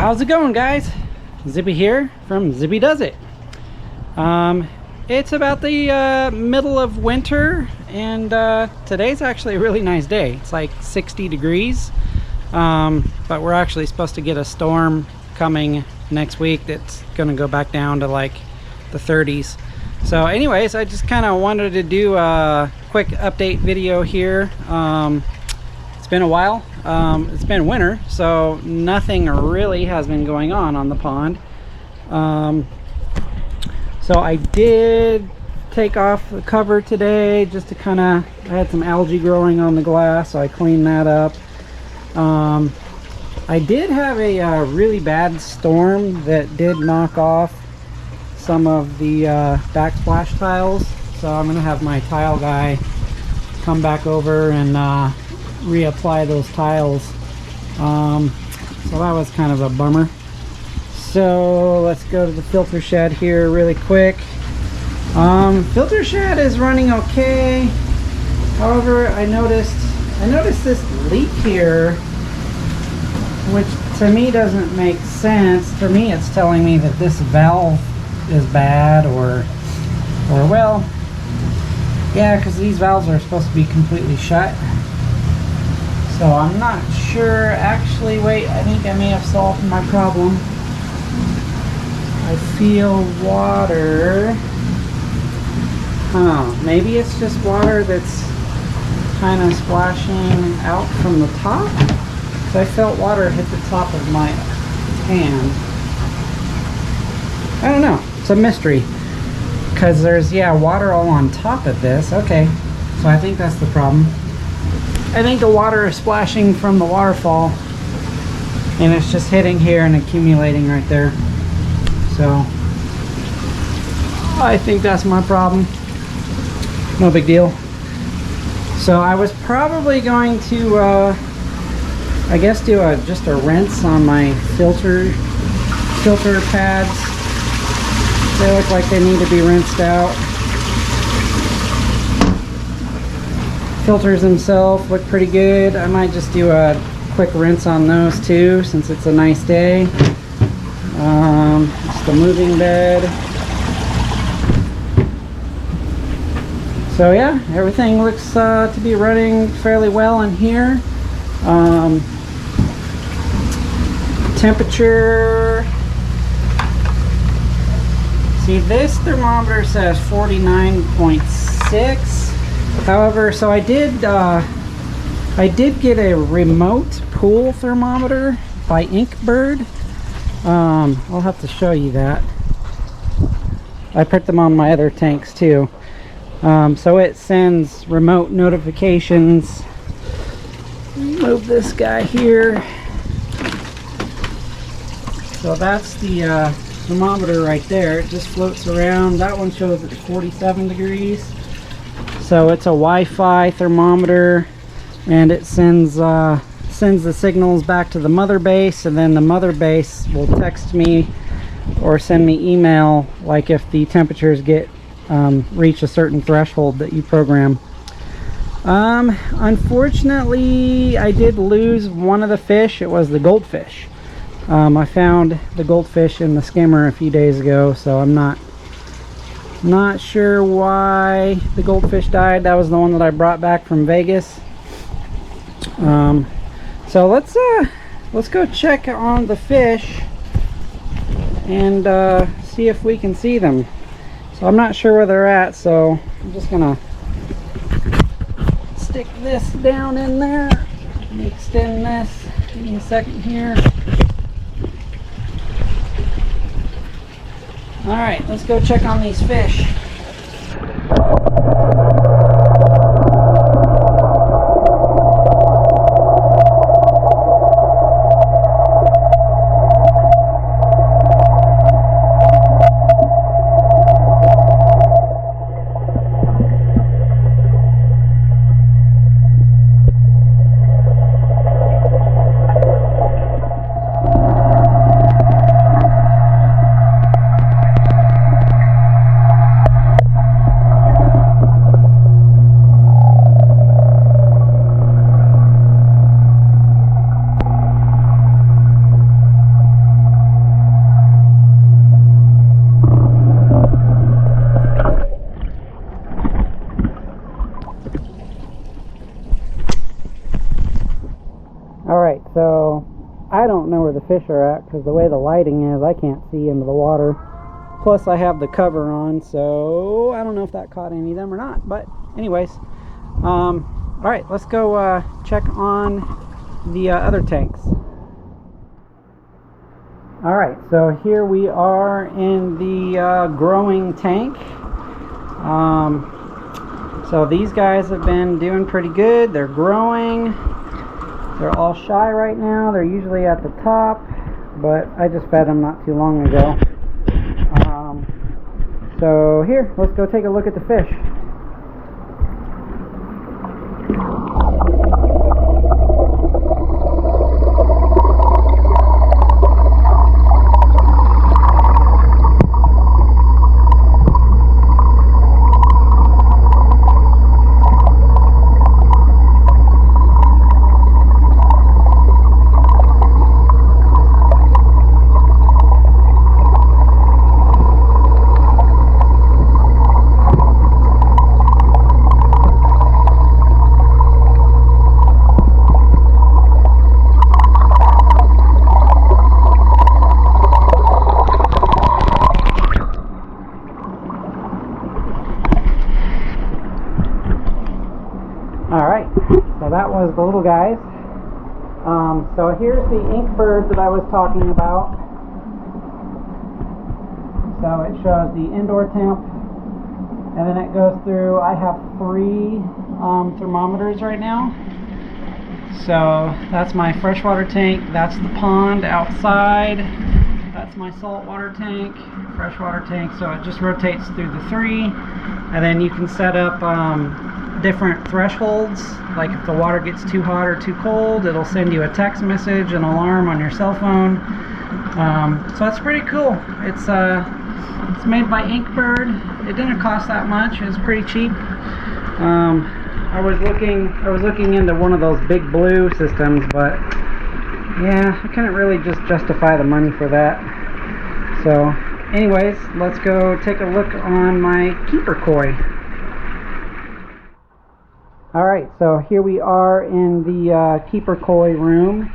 How's it going, guys? Zippy here from Zippy Does It. It's about the middle of winter, and today's actually a really nice day. It's like 60 degrees, but we're actually supposed to get a storm coming next week that's gonna go back down to like the 30s. So anyways, I just kind of wanted to do a quick update video here. It's been a while. It's been winter, so nothing really has been going on the pond. So I did take off the cover today just to kind of, I had some algae growing on the glass, so I cleaned that up. I did have a really bad storm that did knock off some of the backsplash tiles, so I'm gonna have my tile guy come back over and reapply those tiles. So that was kind of a bummer. So let's go to the filter shed here really quick. Filter shed is running okay. However, I noticed this leak here, which to me doesn't make sense. For me, it's telling me that this valve is bad, or well, yeah, because these valves are supposed to be completely shut. So I'm not sure. Actually, wait, I think I may have solved my problem. I feel water. Maybe it's just water that's kind of splashing out from the top. So I felt water hit the top of my hand. I don't know. It's a mystery. Because there's, yeah, water all on top of this. Okay. So I think that's the problem. I think the water is splashing from the waterfall, and it's just hitting here and accumulating right there. So I think that's my problem. No big deal. So I was probably going to I guess do just a rinse on my filter pads. They look like they need to be rinsed out. Filters themselves look pretty good. I might just do a quick rinse on those too, since it's a nice day. Just a moving bed. So yeah, everything looks to be running fairly well in here. Temperature. See, this thermometer says 49.6. However, so I did get a remote pool thermometer by Inkbird. I'll have to show you that. I put them on my other tanks too. So it sends remote notifications. Move this guy here. So that's the thermometer right there. It just floats around. That one shows it's 47 degrees. So it's a Wi-Fi thermometer, and it sends the signals back to the mother base, and then the mother base will text me or send me email, like if the temperatures get reach a certain threshold that you program. Unfortunately, I did lose one of the fish. It was the goldfish. I found the goldfish in the skimmer a few days ago, so I'm not sure why the goldfish died. That was the one that I brought back from Vegas. So let's go check on the fish and see if we can see them. So I'm not sure where they're at, so I'm just gonna stick this down in there. Let me extend this. Give me a second here. Alright, let's go check on these fish. Alright, so I don't know where the fish are at because the way the lighting is, I can't see into the water. Plus I have the cover on, so I don't know if that caught any of them or not. But anyways, alright, let's go check on the other tanks. Alright, so here we are in the growing tank. So these guys have been doing pretty good. They're growing. They're all shy right now. They're usually at the top, but I just fed them not too long ago. So here, let's go take a look at the fish. Alright, so that was the little guys. So here's the ink bird that I was talking about. So it shows the indoor temp, and then it goes through, I have 3 thermometers right now. So that's my freshwater tank, that's the pond outside, that's my saltwater tank, freshwater tank, so it just rotates through the 3, and then you can set up different thresholds, like if the water gets too hot or too cold, it'll send you a text message, an alarm on your cell phone. So that's pretty cool. It's made by Inkbird. It didn't cost that much. It was pretty cheap. I was looking into one of those big blue systems, but yeah, I couldn't really just justify the money for that. So anyways, let's go take a look on my keeper koi. Alright, so here we are in the keeper koi room.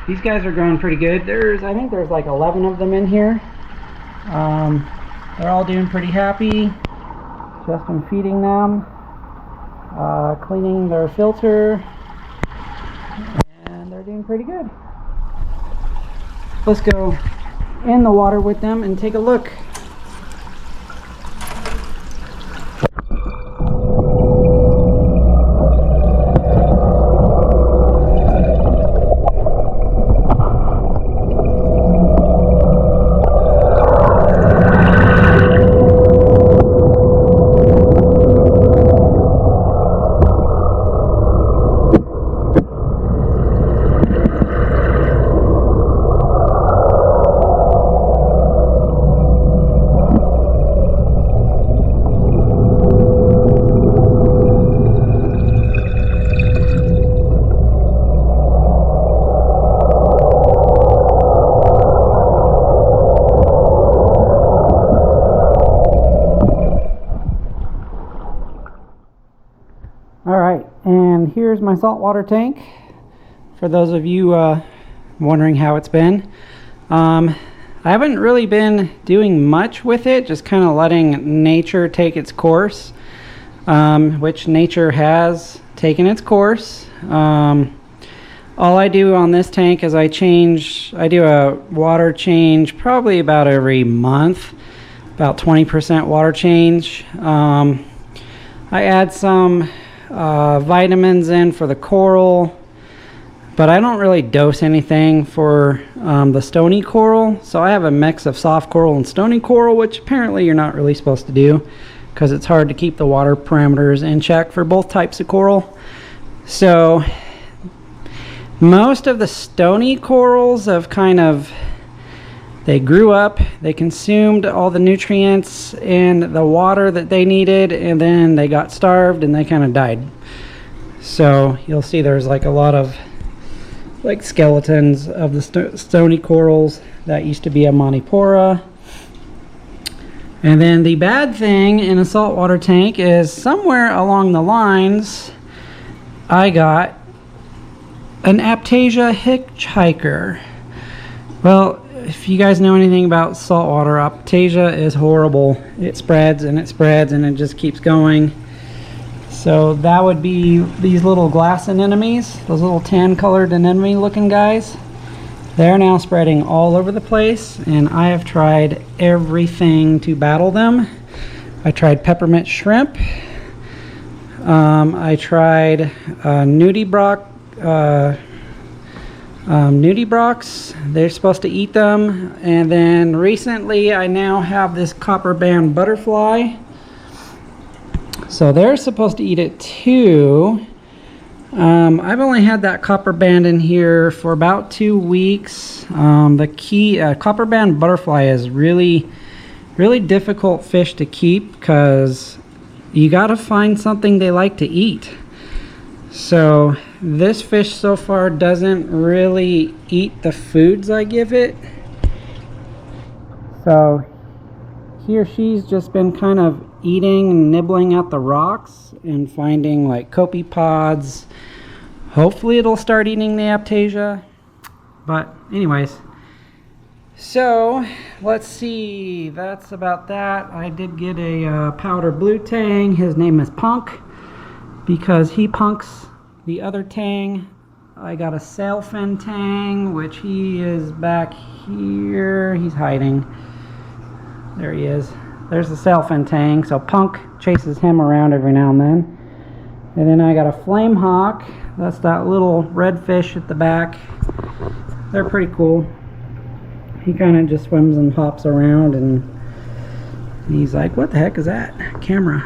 These guys are growing pretty good. I think there's like 11 of them in here. They're all doing pretty happy. Just been feeding them, cleaning their filter, and they're doing pretty good. Let's go in the water with them and take a look. Alright, and here's my saltwater tank, for those of you wondering how it's been. I haven't really been doing much with it, just kind of letting nature take its course, which nature has taken its course. All I do on this tank is I do a water change probably about every month, about 20% water change. I add some vitamins in for the coral, but I don't really dose anything for the stony coral. So I have a mix of soft coral and stony coral, which apparently you're not really supposed to do because it's hard to keep the water parameters in check for both types of coral. So most of the stony corals have they grew up, they consumed all the nutrients in the water that they needed, and then they got starved and they kind of died. So you'll see there's like a lot of like skeletons of the stony corals that used to be a Monipora. And then the bad thing in a saltwater tank is somewhere along the lines I got an aiptasia hitchhiker. Well, if you guys know anything about saltwater, aiptasia is horrible. It spreads and it spreads and it just keeps going. So that would be these little glass anemones, those little tan colored anemone looking guys. They're now spreading all over the place, and I have tried everything to battle them. I tried peppermint shrimp. I tried Nudi Brach, Nudi Brachs. They're supposed to eat them. And then recently I now have this copperband butterfly. So they're supposed to eat it too. I've only had that copperband in here for about 2 weeks. The key, copperband butterfly is really difficult fish to keep because you gotta find something they like to eat. So this fish so far doesn't really eat the foods I give it. So he or she's just been kind of eating and nibbling at the rocks and finding like copepods. Hopefully it'll start eating the aiptasia. But anyways, so let's see, that's about that. I did get a powder blue tang. His name is Punk because he punks the other tang. I got a sailfin tang, which he is back here. He's hiding. There he is. There's the sailfin tang. So Punk chases him around every now and then. And then I got a flame hawk. That's that little red fish at the back. They're pretty cool. He kind of just swims and hops around, and he's like, what the heck is that? Camera.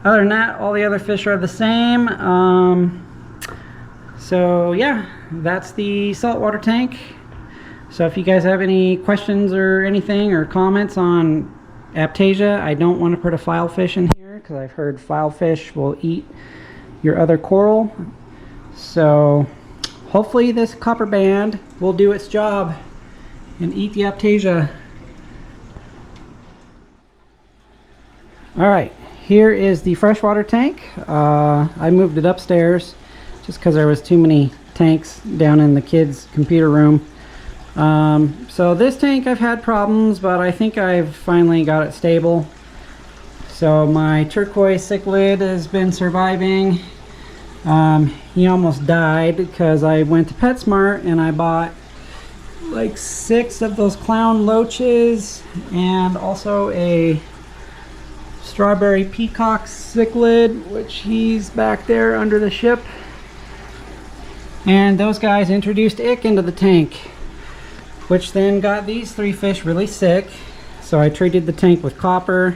Other than that, all the other fish are the same. So yeah, that's the saltwater tank. So if you guys have any questions or anything or comments on aiptasia, I don't want to put a filefish in here because I've heard filefish will eat your other coral. So hopefully this copperband will do its job and eat the aiptasia. Alright, here is the freshwater tank. I moved it upstairs just because there was too many tanks down in the kids' computer room. So this tank I've had problems, but I think I've finally got it stable. So my turquoise cichlid has been surviving. He almost died because I went to PetSmart and I bought like 6 of those clown loaches and also a strawberry peacock cichlid, which he's back there under the ship. And those guys introduced ick into the tank, which then got these 3 fish really sick. So I treated the tank with copper.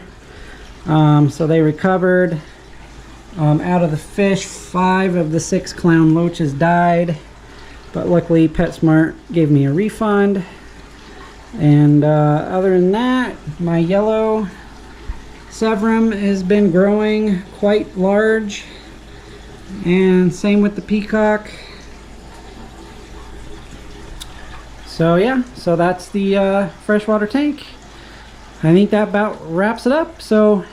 So they recovered. Out of the fish, 5 of the 6 clown loaches died, but luckily PetSmart gave me a refund. And other than that, my yellow severum has been growing quite large, and same with the peacock. So yeah, so that's the freshwater tank. I think that about wraps it up. So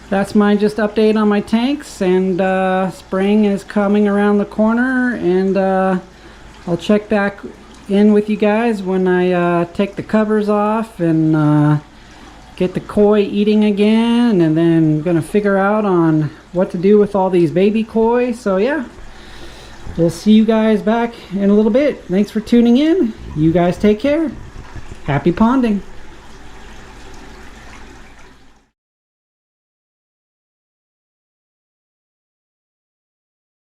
that's my just update on my tanks, and spring is coming around the corner, and I'll check back in with you guys when I take the covers off and get the koi eating again, and then gonna figure out on what to do with all these baby koi. So yeah, we'll see you guys back in a little bit. Thanks for tuning in. You guys take care. Happy ponding.